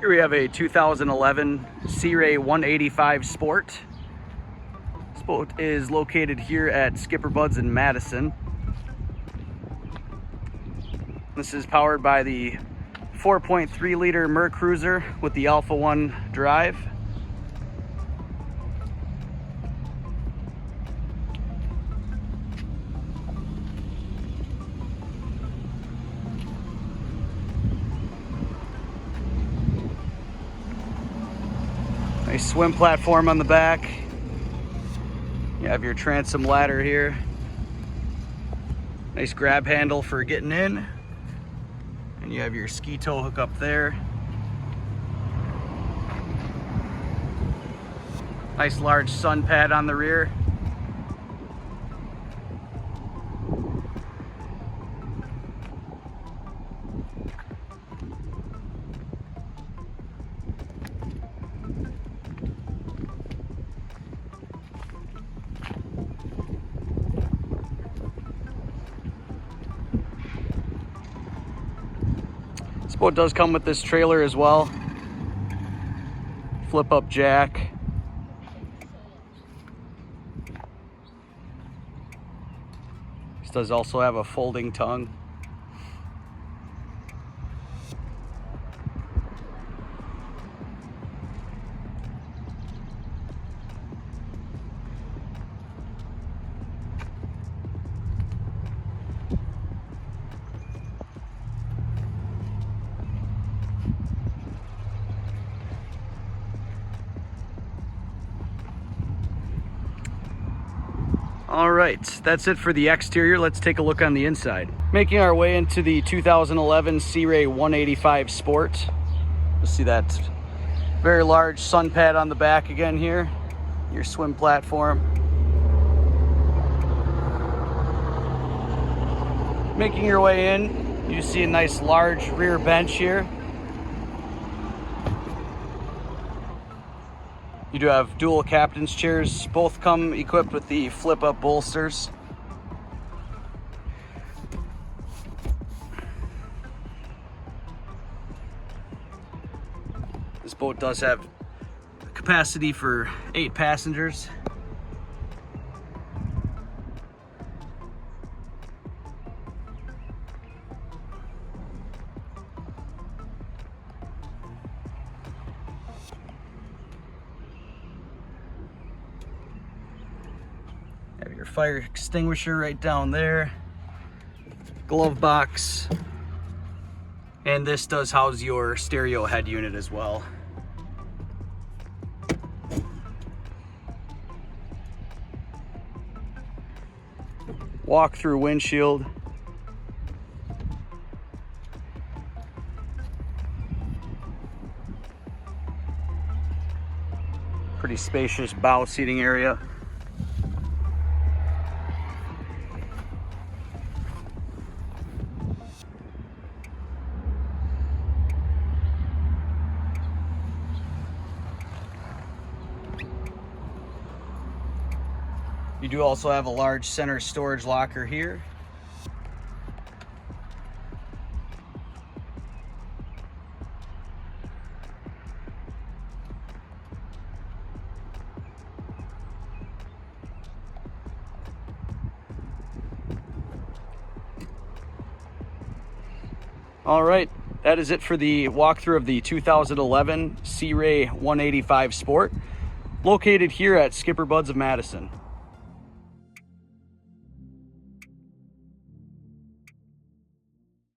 Here we have a 2011 Sea Ray 185 Sport. This boat is located here at SkipperBud's in Madison. This is powered by the 4.3 liter Merc Cruiser with the Alpha 1 drive. Nice swim platform on the back. You have your transom ladder here. Nice grab handle for getting in. And you have your ski tow hook up there. Nice large sun pad on the rear. This boat does come with this trailer as well. Flip up jack. This does also have a folding tongue. All right, that's it for the exterior. Let's take a look on the inside. Making our way into the 2011 Sea Ray 185 Sport. You'll see that very large sun pad on the back again here. Your swim platform. Making your way in, you see a nice large rear bench here. You do have dual captain's chairs. Both come equipped with the flip-up bolsters. This boat does have capacity for 8 passengers. Have your fire extinguisher right down there, glove box, and this does house your stereo head unit as well. Walk-through windshield. Pretty spacious bow seating area. You do also have a large center storage locker here. All right, that is it for the walkthrough of the 2011 Sea Ray 185 Sport, located here at SkipperBud's of Madison.